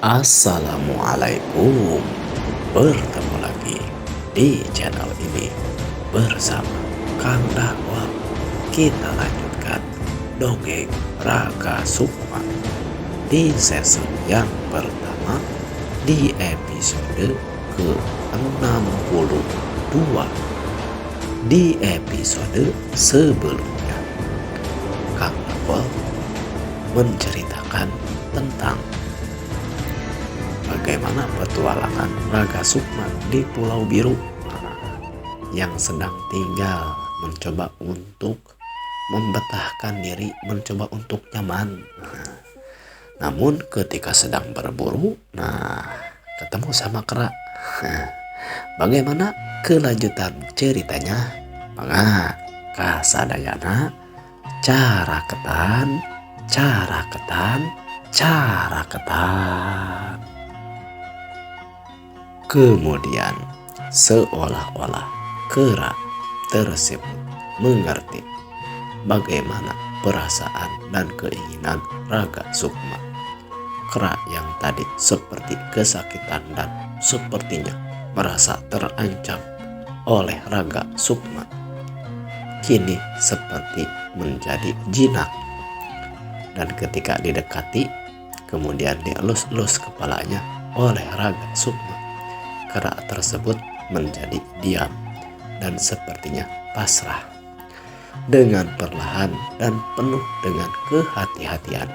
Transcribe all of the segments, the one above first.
Assalamualaikum. Bertemu lagi di channel ini bersama Kang Dakwa. Kita lanjutkan dongeng Raga Sukma di season yang pertama di episode ke-62. Di episode sebelumnya Kang Dakwa menceritakan tentang bagaimana petualangan Raga Sukma di Pulau Biru yang sedang tinggal mencoba untuk membetahkan diri, mencoba untuk nyaman. Namun ketika sedang berburu, ketemu sama kera. Bagaimana kelanjutan ceritanya? Maka kasadayana cara ketan. Kemudian seolah-olah kera tersebut mengerti bagaimana perasaan dan keinginan Raga Sukma. Kera yang tadi seperti kesakitan dan sepertinya merasa terancam oleh Raga Sukma, kini seperti menjadi jinak. Dan ketika didekati, kemudian dielus-elus kepalanya oleh Raga Sukma, kera tersebut menjadi diam dan sepertinya pasrah. Dengan perlahan dan penuh dengan kehati-hatian,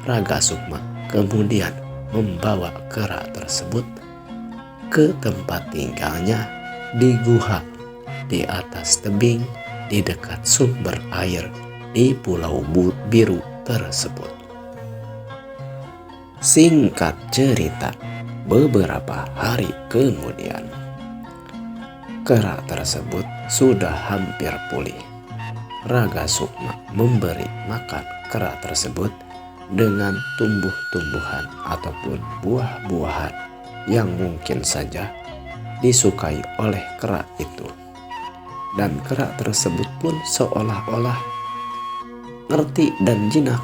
Raga Sukma kemudian membawa kera tersebut ke tempat tinggalnya di guha di atas tebing di dekat sumber air di Pulau Biru tersebut. Singkat cerita, beberapa hari kemudian kera tersebut sudah hampir pulih. Raga Sukma memberi makan kera tersebut dengan tumbuh-tumbuhan ataupun buah-buahan yang mungkin saja disukai oleh kera itu. Dan kera tersebut pun seolah-olah ngerti dan jinak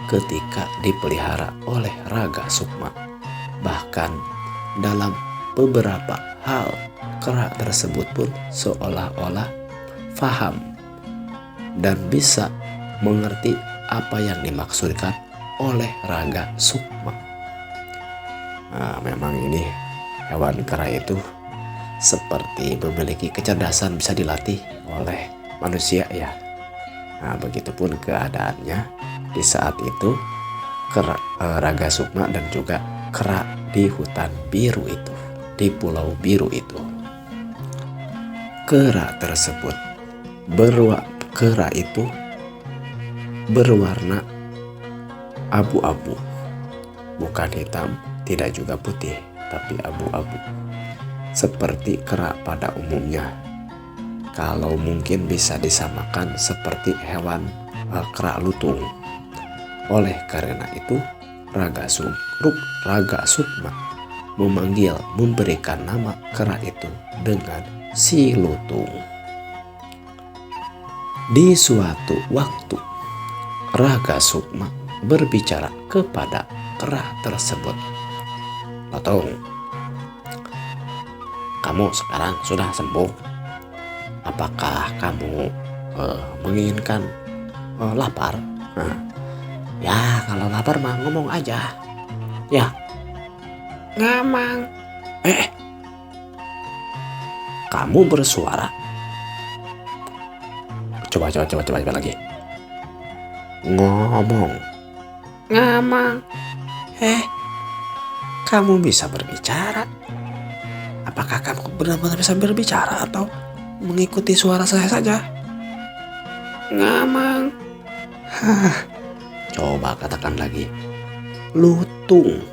ketika dipelihara oleh Raga Sukma. Bahkan dalam beberapa hal kera tersebut pun seolah-olah faham dan bisa mengerti apa yang dimaksudkan oleh Raga Sukma. Memang ini hewan kera itu seperti memiliki kecerdasan, bisa dilatih oleh manusia ya. Begitupun keadaannya di saat itu Raga Sukma dan juga kera di hutan biru itu, di Pulau Biru itu. Kera itu berwarna abu-abu, bukan hitam, tidak juga putih, tapi abu-abu, seperti kera pada umumnya. Kalau mungkin bisa disamakan seperti hewan kera lutung. Oleh karena itu Raga Sukma memberikan nama kera itu dengan si lutung. Di suatu waktu Raga Sukma berbicara kepada kera tersebut. "Lutung, kamu sekarang sudah sembuh. Apakah kamu menginginkan lapar?" "Ya, kalau lapar mah ngomong aja." "Ya, ngamang." Kamu bersuara. Coba lagi. Ngomong. Ngamang. Kamu bisa berbicara? Apakah kamu benar-benar bisa berbicara atau mengikuti suara saya saja? Ngamang. Coba katakan lagi. Lutung.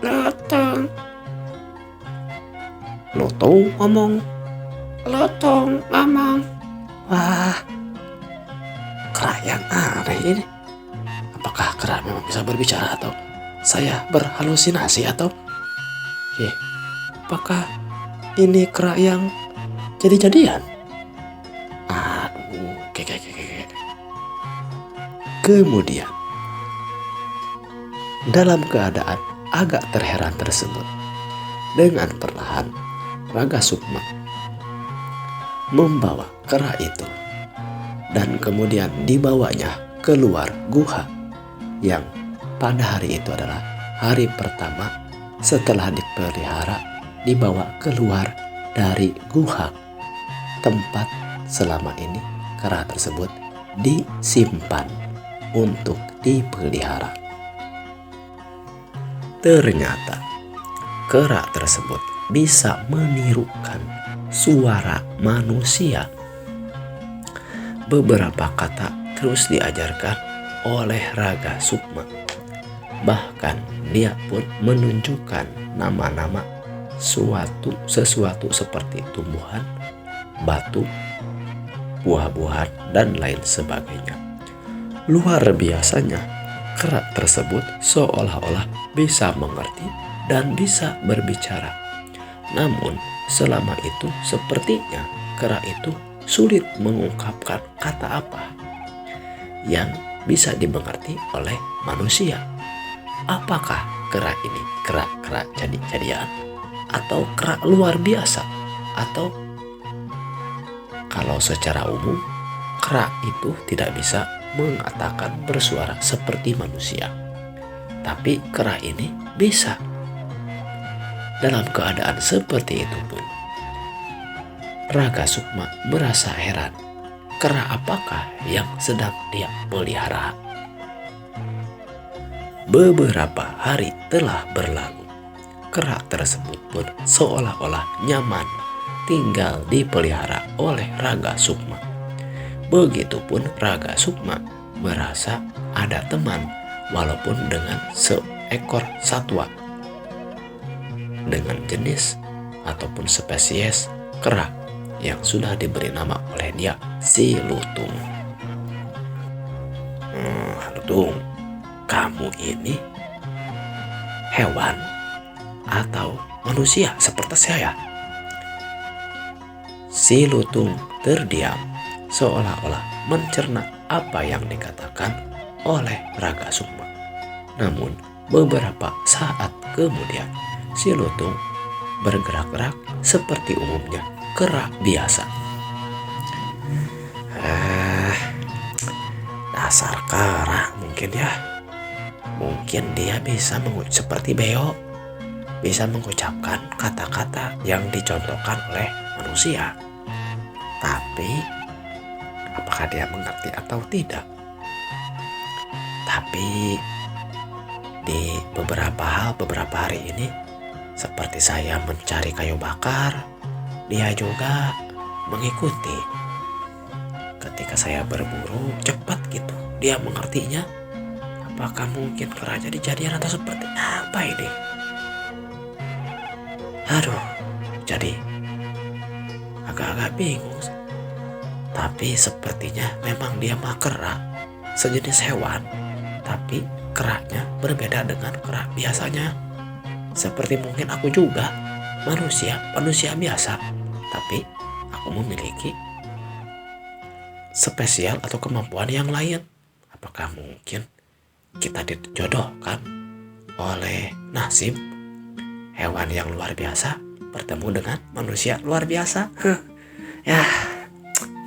Lutung. Lutung ngomong. Lutung ngomong. Wah, kera yang aneh ini. Apakah kera memang bisa berbicara atau saya berhalusinasi atau apakah ini kera yang jadi-jadian? Aduh, Kemudian Dalam keadaan agak terheran tersebut, dengan perlahan Raga Sukma membawa kera itu dan kemudian dibawanya keluar guha yang pada hari itu adalah hari pertama setelah dipelihara, dibawa keluar dari guha tempat selama ini kera tersebut disimpan untuk dipelihara. Ternyata kera tersebut bisa menirukan suara manusia. Beberapa kata terus diajarkan oleh Raga Sukma. Bahkan dia pun menunjukkan nama-nama sesuatu seperti tumbuhan, batu, buah-buahan, dan lain sebagainya. Luar biasanya, kera tersebut seolah-olah bisa mengerti dan bisa berbicara. Namun selama itu sepertinya kera itu sulit mengungkapkan kata apa yang bisa dimengerti oleh manusia. Apakah kera ini kera jadi-jadian atau kera luar biasa? Atau kalau secara umum kera itu tidak bisa mengatakan bersuara seperti manusia, tapi kera ini bisa. Dalam keadaan seperti itu pun Raga Sukma merasa heran, kera apakah yang sedang dia pelihara? Beberapa hari telah berlalu. Kera tersebut pun seolah-olah nyaman tinggal dipelihara oleh Raga Sukma. Begitupun Raga Sukma merasa ada teman walaupun dengan seekor satwa dengan jenis ataupun spesies kera yang sudah diberi nama oleh dia, si Lutung. Lutung, kamu ini hewan atau manusia seperti saya? Si Lutung terdiam seolah-olah mencerna apa yang dikatakan oleh Raga Sukma. Namun beberapa saat kemudian si Lutung bergerak-gerak seperti umumnya kera biasa. Dasar kera mungkin ya. Mungkin dia bisa seperti beo, bisa mengucapkan kata-kata yang dicontohkan oleh manusia. Tapi apakah dia mengerti atau tidak? Tapi di beberapa hari ini, seperti saya mencari kayu bakar, dia juga mengikuti. Ketika saya berburu cepat gitu, dia mengertinya. Apakah mungkin kera jadi-jadian atau seperti apa ini? Aduh, jadi agak-agak bingung. Tapi sepertinya memang dia mah kera, sejenis hewan. Tapi keranya berbeda dengan kera biasanya. Seperti mungkin aku juga manusia biasa. Tapi aku memiliki spesial atau kemampuan yang lain. Apakah mungkin kita dijodohkan oleh nasib hewan yang luar biasa bertemu dengan manusia luar biasa? Ya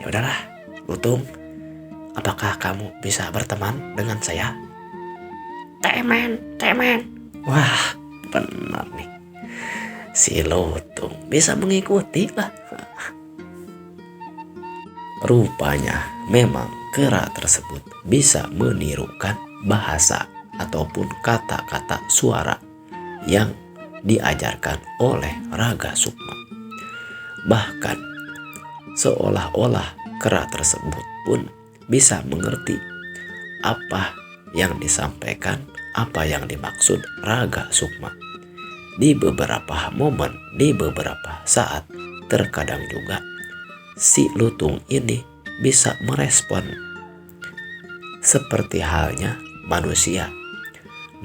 udahlah, Lutung, apakah kamu bisa berteman dengan saya? Temen. Wah, benar nih, si Lutung bisa mengikuti lah. Rupanya memang kera tersebut bisa menirukan bahasa ataupun kata-kata suara yang diajarkan oleh Raga Sukma. Bahkan seolah-olah kera tersebut pun bisa mengerti apa yang disampaikan, apa yang dimaksud Raga Sukma. Di beberapa momen, di beberapa saat, terkadang juga si Lutung ini bisa merespon seperti halnya manusia,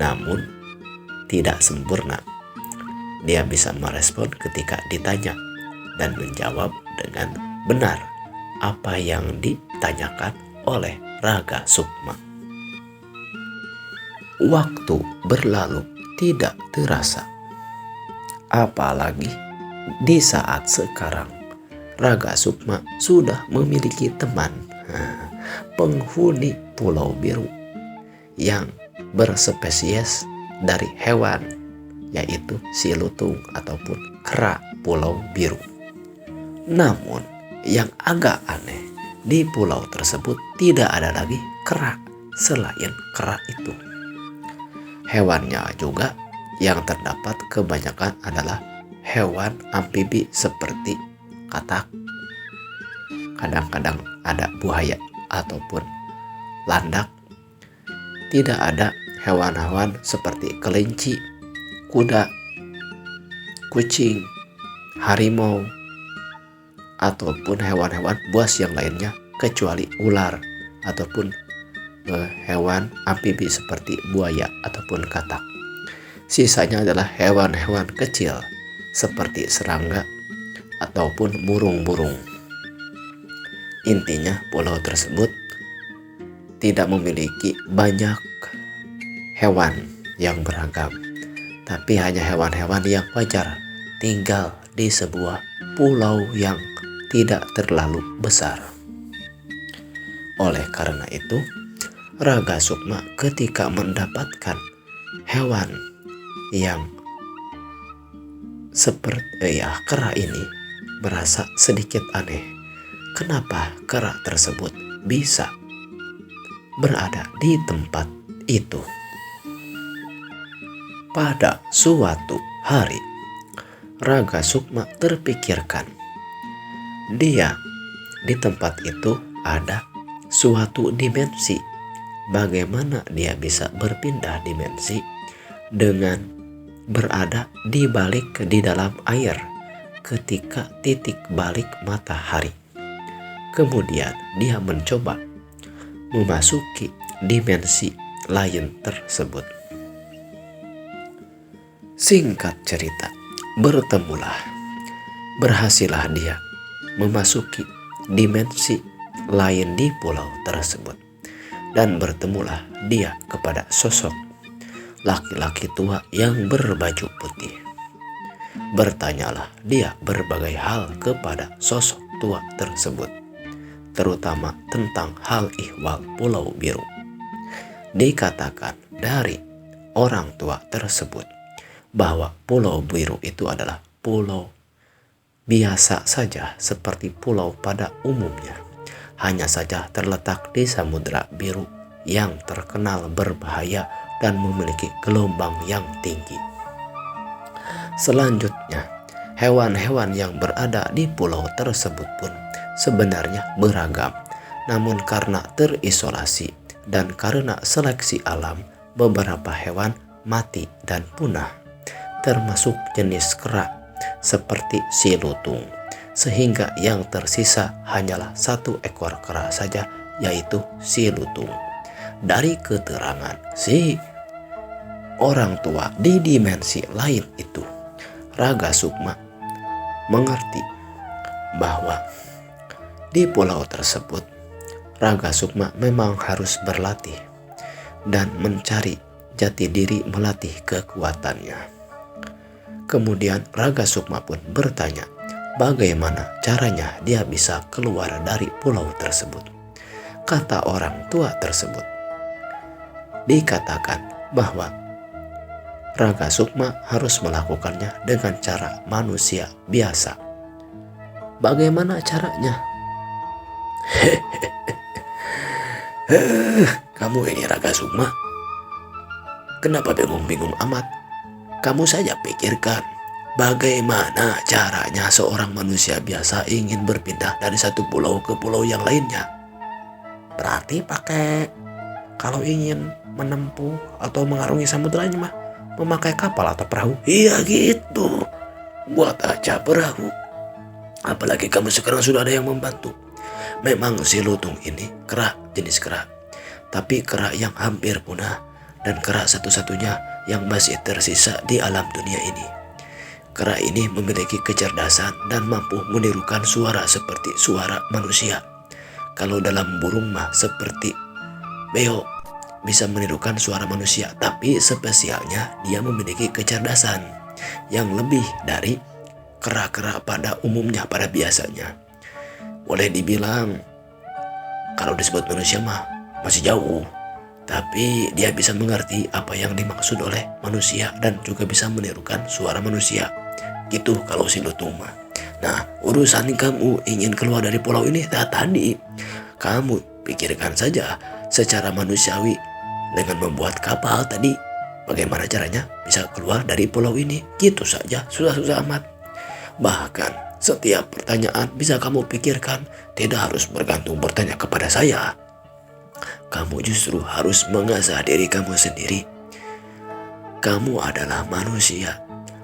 namun tidak sempurna. Dia bisa merespon ketika ditanya dan menjawab dengan benar apa yang ditanyakan oleh Raga Sukma. waktu berlalu tidak terasa. Apalagi di saat sekarang Raga Sukma sudah memiliki teman, penghuni Pulau Biru yang berspesies dari hewan, yaitu si lutung ataupun kera Pulau Biru. Namun yang agak aneh, di pulau tersebut tidak ada lagi kera selain kera itu. Hewannya juga yang terdapat kebanyakan adalah hewan amfibi seperti katak. Kadang-kadang ada buaya ataupun landak. Tidak ada hewan-hewan seperti kelinci, kuda, kucing, harimau, ataupun hewan-hewan buas yang lainnya kecuali ular ataupun hewan amfibi seperti buaya ataupun katak. Sisanya adalah hewan-hewan kecil seperti serangga ataupun burung-burung. Intinya pulau tersebut tidak memiliki banyak hewan yang beragam, tapi hanya hewan-hewan yang wajar tinggal di sebuah pulau yang tidak terlalu besar. Oleh karena itu, Raga Sukma ketika mendapatkan hewan yang seperti kera ini merasa sedikit aneh. Kenapa kera tersebut bisa berada di tempat itu? Pada suatu hari, Raga Sukma terpikirkan, dia di tempat itu ada suatu dimensi. Bagaimana dia bisa berpindah dimensi dengan berada di dalam air ketika titik balik matahari. Kemudian dia mencoba memasuki dimensi lain tersebut. Singkat cerita, berhasillah dia memasuki dimensi lain di pulau tersebut, dan bertemulah dia kepada sosok laki-laki tua yang berbaju putih. Bertanyalah dia berbagai hal kepada sosok tua tersebut, terutama tentang hal ihwal Pulau Biru. Dikatakan dari orang tua tersebut bahwa Pulau Biru itu adalah pulau biasa saja seperti pulau pada umumnya, hanya saja terletak di Samudra Biru yang terkenal berbahaya dan memiliki gelombang yang tinggi. Selanjutnya, hewan-hewan yang berada di pulau tersebut pun sebenarnya beragam, namun karena terisolasi dan karena seleksi alam, beberapa hewan mati dan punah, termasuk jenis kera seperti si lutung, sehingga yang tersisa hanyalah satu ekor kera saja, yaitu si lutung. Dari keterangan si orang tua di dimensi lain itu, Raga Sukma mengerti bahwa di pulau tersebut Raga Sukma memang harus berlatih dan mencari jati diri, melatih kekuatannya. Kemudian Raga Sukma pun bertanya bagaimana caranya dia bisa keluar dari pulau tersebut. Kata orang tua tersebut, dikatakan bahwa Raga Sukma harus melakukannya dengan cara manusia biasa. Bagaimana caranya? Kamu ini Raga Sukma, kenapa bingung-bingung amat? Kamu saja pikirkan bagaimana caranya seorang manusia biasa ingin berpindah dari satu pulau ke pulau yang lainnya. Berarti kalau ingin menempuh atau mengarungi samudranya mah memakai kapal atau perahu. Iya gitu, buat aja perahu. Apalagi kamu sekarang sudah ada yang membantu. Memang si lutung ini jenis kera, tapi kera yang hampir punah dan kera satu-satunya yang masih tersisa di alam dunia ini. Kera ini memiliki kecerdasan dan mampu menirukan suara seperti suara manusia. Kalau dalam burung mah seperti beo, bisa menirukan suara manusia, tapi spesialnya dia memiliki kecerdasan yang lebih dari kera-kera pada umumnya, pada biasanya. Boleh dibilang kalau disebut manusia mah masih jauh, tapi dia bisa mengerti apa yang dimaksud oleh manusia dan juga bisa menirukan suara manusia. Gitu kalau si Lutung mah. Nah, urusan kamu ingin keluar dari pulau ini tadi, kamu pikirkan saja secara manusiawi dengan membuat kapal tadi. Bagaimana caranya bisa keluar dari pulau ini? Gitu saja, susah-susah amat. Bahkan setiap pertanyaan bisa kamu pikirkan, tidak harus bergantung bertanya kepada saya. Kamu justru harus mengasah diri kamu sendiri. Kamu adalah manusia.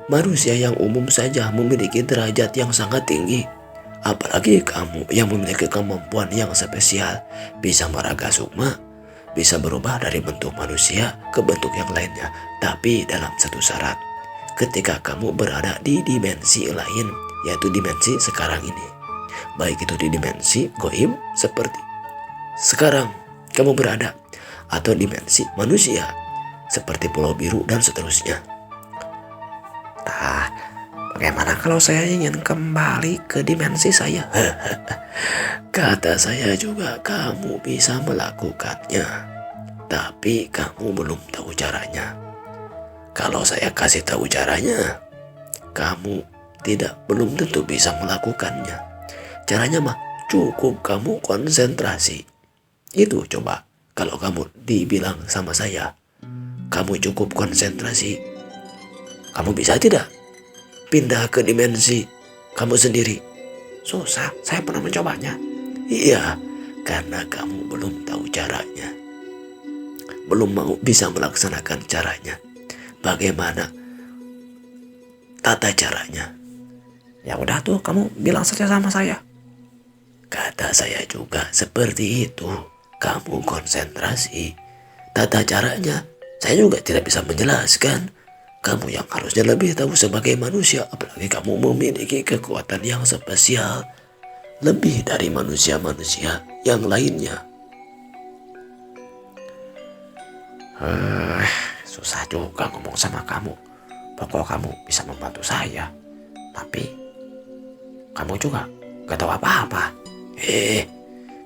Manusia yang umum saja memiliki derajat yang sangat tinggi. Apalagi kamu yang memiliki kemampuan yang spesial. Bisa meraga sukma, bisa berubah dari bentuk manusia ke bentuk yang lainnya. Tapi dalam satu syarat. Ketika kamu berada di dimensi lain, yaitu dimensi sekarang ini. Baik itu di dimensi goib seperti sekarang kamu berada, atau dimensi manusia seperti Pulau Biru dan seterusnya. Nah, bagaimana kalau saya ingin kembali ke dimensi saya? Kata saya juga kamu bisa melakukannya, tapi kamu belum tahu caranya. Kalau saya kasih tahu caranya, kamu belum tentu bisa melakukannya. Caranya mah cukup kamu konsentrasi. Itu coba kalau kamu dibilang sama saya, kamu cukup konsentrasi, kamu bisa tidak pindah ke dimensi kamu sendiri? Susah, saya pernah mencobanya. Iya, karena kamu belum tahu caranya, belum mau bisa melaksanakan caranya. Bagaimana tata caranya? Ya udah tuh, kamu bilang saja sama saya. Kata saya juga seperti itu. Kamu konsentrasi. Tata caranya saya juga tidak bisa menjelaskan. Kamu yang harusnya lebih tahu sebagai manusia. Apalagi kamu memiliki kekuatan yang spesial, lebih dari manusia-manusia yang lainnya. Susah juga ngomong sama kamu. Pokok kamu bisa membantu saya, tapi kamu juga gak tahu apa-apa.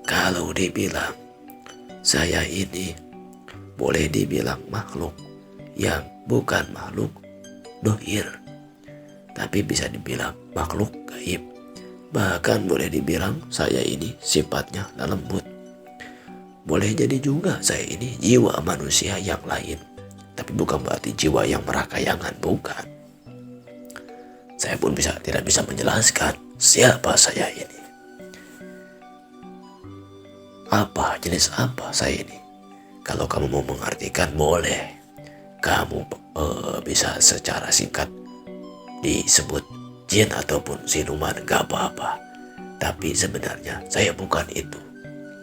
Kalau dibilang saya ini boleh dibilang makhluk yang bukan makhluk dohir, tapi bisa dibilang makhluk gaib. Bahkan boleh dibilang saya ini sifatnya lembut. Boleh jadi juga saya ini jiwa manusia yang lain, tapi bukan berarti jiwa yang merakayangan, bukan. Saya pun tidak bisa menjelaskan siapa saya ini. Apa, jenis apa saya ini? Kalau kamu mau mengartikan boleh. Kamu bisa secara singkat disebut jin ataupun siluman, gak apa-apa. Tapi sebenarnya saya bukan itu.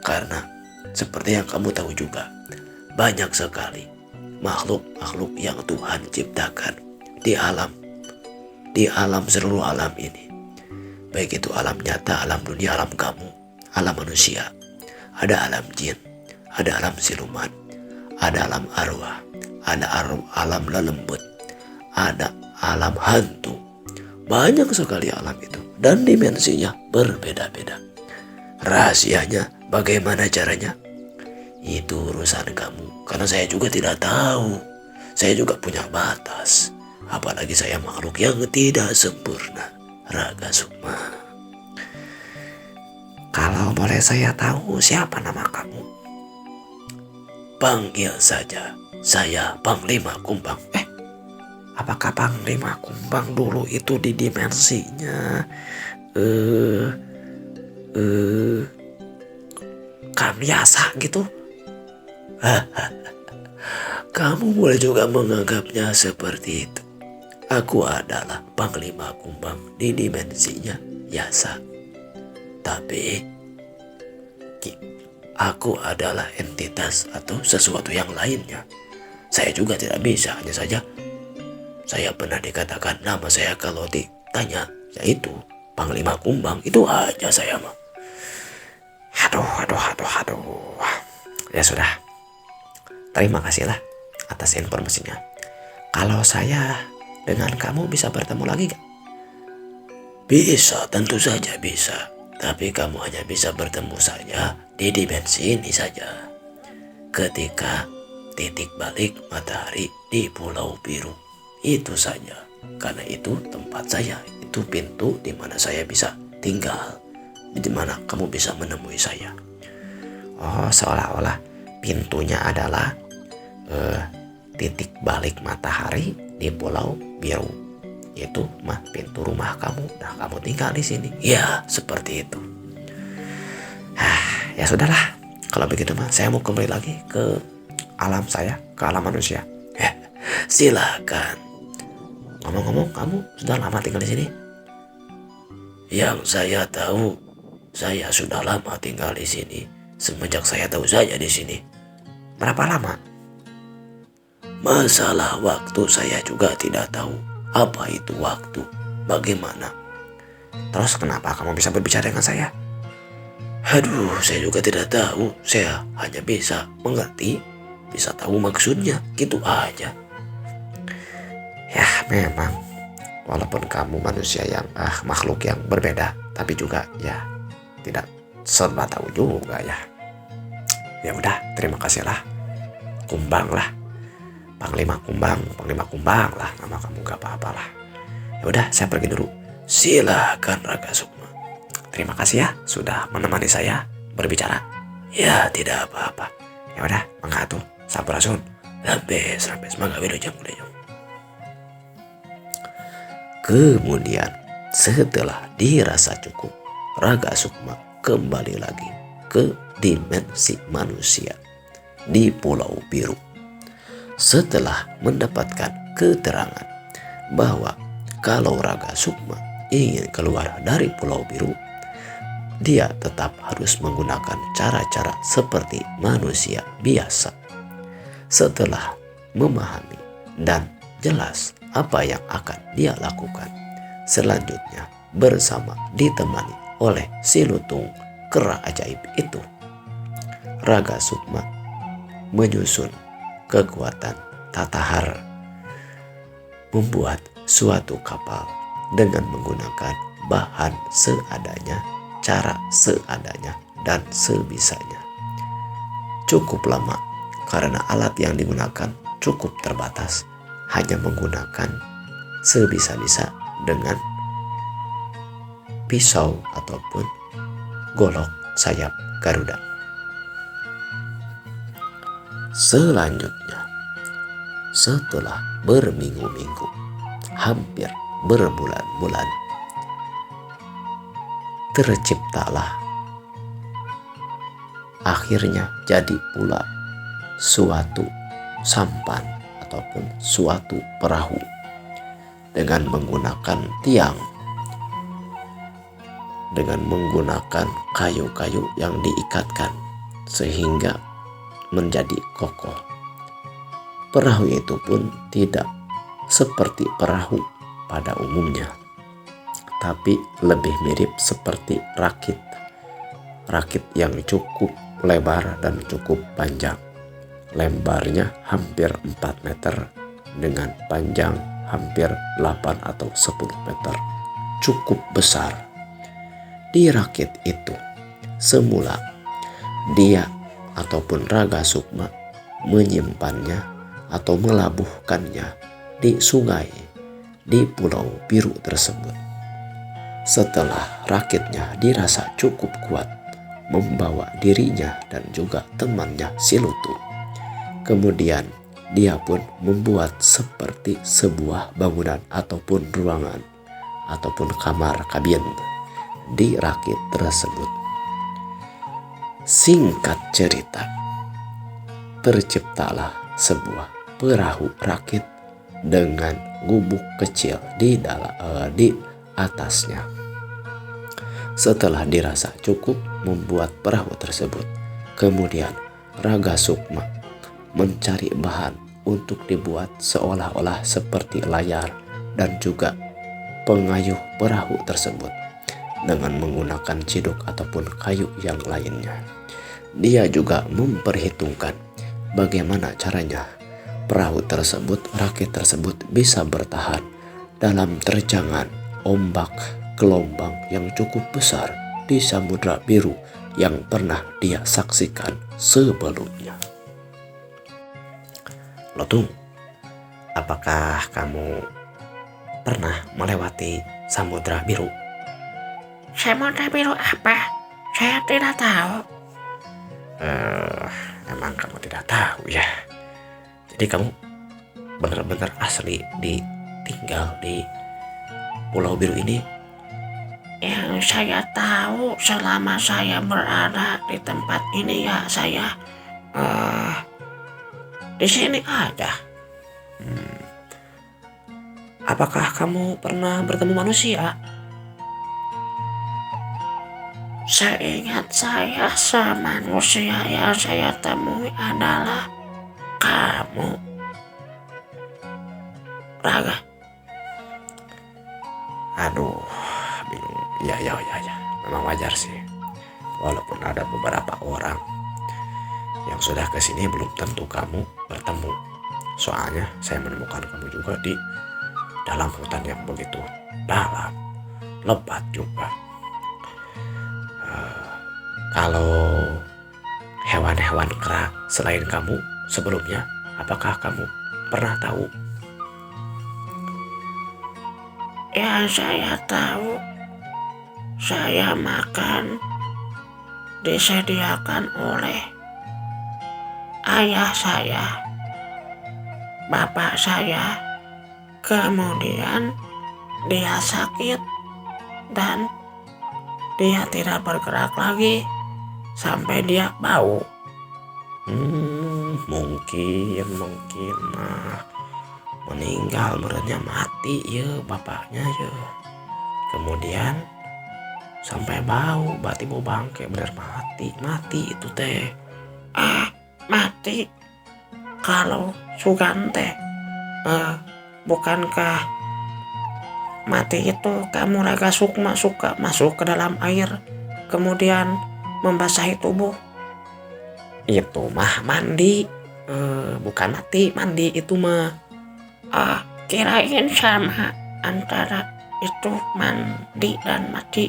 Karena seperti yang kamu tahu juga, banyak sekali makhluk-makhluk yang Tuhan ciptakan di alam seluruh alam ini. Baik itu alam nyata, alam dunia, alam kamu, alam manusia. Ada alam jin, ada alam siluman, ada alam arwah, ada alam lelembut, ada alam hantu. Banyak sekali alam itu dan dimensinya berbeda-beda. Rahasianya bagaimana caranya? Itu urusan kamu, karena saya juga tidak tahu. Saya juga punya batas, apalagi saya makhluk yang tidak sempurna. Raga Sukma. Kalau boleh saya tahu siapa nama kamu? Panggil saja saya Panglima Kumbang. Apakah Panglima Kumbang dulu itu di dimensinya Kamyasa gitu? Kamu boleh juga menganggapnya seperti itu. Aku adalah Panglima Kumbang di dimensinya Yasa. Tapi aku adalah entitas atau sesuatu yang lainnya. Saya juga tidak bisa, hanya saja saya pernah dikatakan nama saya kalau ditanya, yaitu Panglima Kumbang. Itu aja saya mah. Aduh. Ya sudah. terima kasihlah atas informasinya. Kalau saya dengan kamu bisa bertemu lagi gak? Bisa, tentu saja bisa. Tapi kamu hanya bisa bertemu saja di dimensi ini saja. Ketika titik balik matahari di Pulau Biru. Itu saja. Karena itu tempat saya. Itu pintu di mana saya bisa tinggal. Di mana kamu bisa menemui saya. Oh, seolah-olah pintunya adalah titik balik matahari di Pulau Biru. Itu mah pintu rumah kamu. Nah, kamu tinggal di sini. Ya, seperti itu. Ya sudahlah. Kalau begitu mah saya mau kembali lagi ke alam saya, ke alam manusia. Silakan. Ngomong-ngomong, kamu sudah lama tinggal di sini? Yang saya tahu, saya sudah lama tinggal di sini. Semenjak saya tahu saya di sini. Berapa lama? Masalah waktu saya juga tidak tahu. Apa itu waktu? Bagaimana? Terus kenapa kamu bisa berbicara dengan saya? Aduh, saya juga tidak tahu. Saya hanya bisa mengerti, bisa tahu maksudnya, gitu aja. Ya memang, walaupun kamu manusia yang makhluk yang berbeda, tapi juga ya tidak serba tahu juga ya. Ya udah, terima kasih lah. Kumbang lah. Panglima Kumbang lah, nama kamu gak apa-apa lah. Ya udah, saya pergi dulu. Silakan Raka Sukma. Terima kasih ya sudah menemani saya berbicara. Ya, tidak apa-apa. Ya udah, mangga atuh. Sampurasun. Sampai semangat wilujeng. Kemudian setelah dirasa cukup, Raka Sukma kembali lagi ke dimensi manusia di Pulau Biru. Setelah mendapatkan keterangan bahwa kalau Raka Sukma ingin keluar dari Pulau Biru, dia tetap harus menggunakan cara-cara seperti manusia biasa. Setelah memahami dan jelas apa yang akan dia lakukan, selanjutnya bersama ditemani oleh si lutung kera ajaib itu, Raka Sukma menyusun kekuatan tatahar, membuat suatu kapal dengan menggunakan bahan seadanya, cara seadanya, dan sebisanya. Cukup lama karena alat yang digunakan cukup terbatas, hanya menggunakan sebisa-bisa dengan pisau ataupun golok sayap Garuda. Selanjutnya, setelah berminggu-minggu, hampir berbulan-bulan, terciptalah akhirnya jadi pula suatu sampan ataupun suatu perahu dengan menggunakan tiang, dengan menggunakan kayu-kayu yang diikatkan sehingga menjadi kokoh. Perahu itu pun tidak seperti perahu pada umumnya, tapi lebih mirip seperti rakit. Rakit yang cukup lebar dan cukup panjang. Lebarnya hampir 4 meter dengan panjang hampir 8 atau 10 meter. Cukup besar. Di rakit itu, semula dia ataupun Raka Sukma menyimpannya atau melabuhkannya di sungai di Pulau Biru tersebut. Setelah rakitnya dirasa cukup kuat membawa dirinya dan juga temannya si lutung, kemudian dia pun membuat seperti sebuah bangunan ataupun ruangan ataupun kamar kabin di rakit tersebut. Singkat cerita, terciptalah sebuah perahu rakit dengan gubuk kecil di atasnya. Setelah dirasa cukup membuat perahu tersebut, kemudian Raka Sukma mencari bahan untuk dibuat seolah-olah seperti layar dan juga pengayuh perahu tersebut dengan menggunakan ciduk ataupun kayu yang lainnya. Dia juga memperhitungkan bagaimana caranya perahu tersebut, rakit tersebut bisa bertahan dalam terjangan ombak gelombang yang cukup besar di Samudra Biru yang pernah dia saksikan sebelumnya. Lotung, apakah kamu pernah melewati Samudra Biru? Samudra Biru apa? Saya tidak tahu. Emang kamu tidak tahu ya? Jadi kamu benar-benar asli tinggal di Pulau Biru ini? Yang saya tahu selama saya berada di tempat ini ya saya di sini aja. Apakah kamu pernah bertemu manusia? Seingat saya manusia yang saya temui adalah kamu, Raga. Aduh, bingung. Ya. Memang wajar sih. Walaupun ada beberapa orang yang sudah kesini, belum tentu kamu bertemu. Soalnya saya menemukan kamu juga di dalam hutan yang begitu dalam, lebat juga. Kalau hewan-hewan kera selain kamu sebelumnya, apakah kamu pernah tahu? Yang saya tahu, saya makan disediakan oleh ayah saya, bapak saya, kemudian dia sakit dan dia tidak bergerak lagi sampai dia bau. Mungkin mah meninggal, merenya mati ya bapaknya ya. Kemudian sampai bau, berarti mau bangke, bener mati itu teh. Mati kalau Sugante, bukankah mati itu kamu Raga Sukma suka masuk ke dalam air kemudian membasahi tubuh? Itu mah mandi, bukan mati. Mandi itu mah Kirain sama antara itu mandi dan mati.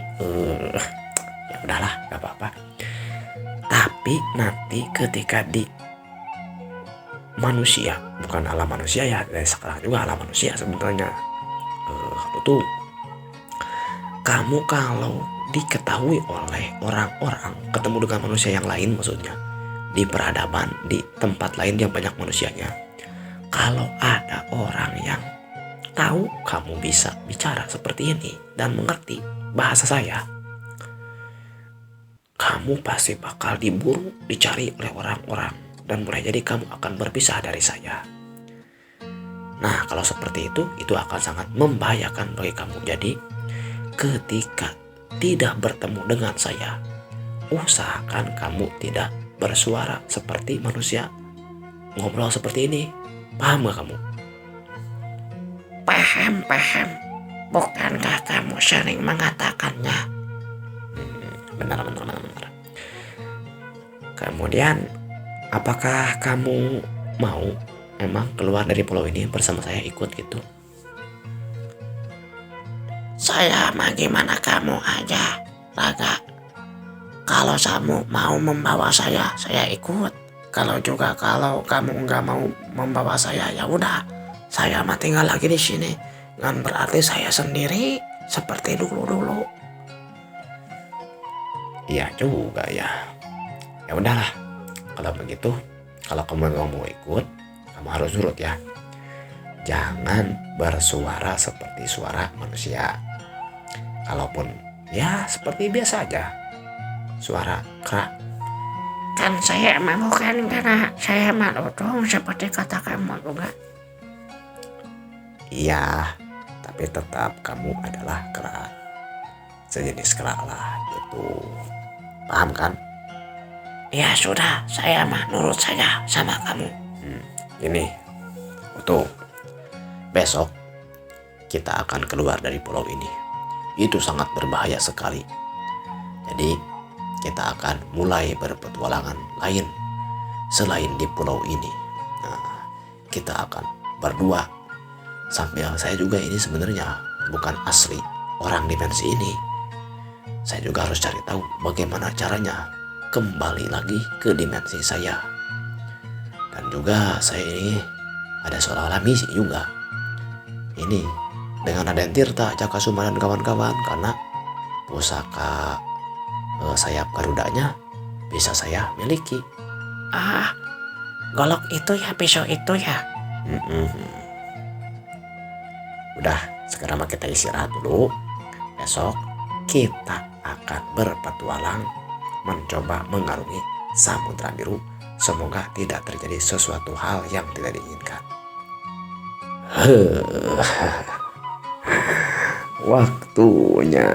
Ya udahlah, gak apa-apa. Tapi nanti ketika di manusia, bukan alam manusia ya, dari sekarang juga alam manusia sebenarnya. Tuh, kamu kalau diketahui oleh orang-orang ketemu dengan manusia yang lain, maksudnya di peradaban, di tempat lain yang banyak manusianya, kalau ada orang yang tahu kamu bisa bicara seperti ini dan mengerti bahasa saya, kamu pasti bakal diburu, dicari oleh orang-orang, dan boleh jadi kamu akan berpisah dari saya. Nah, kalau seperti itu akan sangat membahayakan bagi kamu. Jadi, ketika tidak bertemu dengan saya, usahakan kamu tidak bersuara seperti manusia, ngobrol seperti ini. Paham gak kamu? Paham. Bukankah kamu sering mengatakannya? Benar. Kemudian, apakah kamu mau emang keluar dari pulau ini bersama saya, ikut gitu? Saya mah gimana kamu aja, Raga. Kalau kamu mau membawa saya ikut. Kalau kamu nggak mau membawa saya, ya udah, saya mah tinggal lagi di sini. Kan berarti saya sendiri seperti dulu. Iya juga ya. Ya udahlah. Kalau begitu, kalau kamu nggak mau ikut, kamu harus nurut ya. Jangan bersuara seperti suara manusia. Kalaupun ya seperti biasa aja, suara kera. Kan saya mah bukan karena saya malu dong seperti kata kamu juga. Iya, tapi tetap kamu adalah kera. Sejenis kera lah gitu. Paham kan? Ya sudah, saya mah nurut saja sama kamu. Ini, tuh, besok kita akan keluar dari pulau ini. Itu sangat berbahaya sekali. Jadi kita akan mulai berpetualangan lain. selain di pulau ini. Nah, kita akan berdua. Sambil saya juga ini sebenarnya bukan asli orang dimensi ini. Saya juga harus cari tahu bagaimana caranya kembali lagi ke dimensi saya. Dan juga saya ini ada seolah-olah misi juga. Ini dengan Raden Tirta, Caka Suma dan kawan-kawan, karena pusaka sayap Garudanya bisa saya miliki. Ah, golok itu ya, pisau itu ya. Udah, sekarang mah kita istirahat dulu. Besok kita akan berpetualang mencoba mengarungi Samudra Biru. Semoga tidak terjadi sesuatu hal yang tidak diinginkan. Waktunya.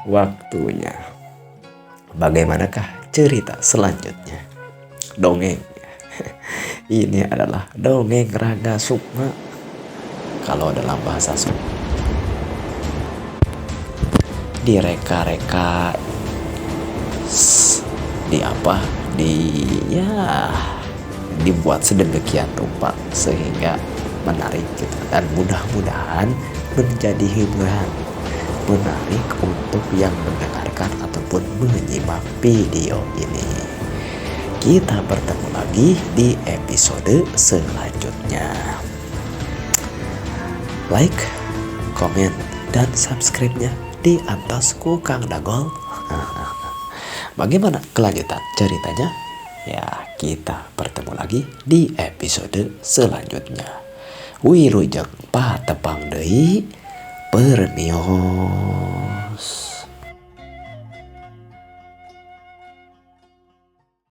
Waktunya. Bagaimanakah cerita selanjutnya? Dongeng. Ini adalah dongeng Raga Sukma. Kalau dalam bahasa Sunda direka-reka, dibuat sedemikian rupa sehingga menarik gitu. Dan mudah-mudahan menjadi hiburan menarik untuk yang mendengarkan ataupun menyimak video ini. Kita bertemu lagi di episode selanjutnya. Like, komen, dan subscribe-nya di atasku Kang Dagol. Bagaimana kelanjutan ceritanya? Ya, kita bertemu lagi di episode selanjutnya. Wilujeng patepang deui pernios.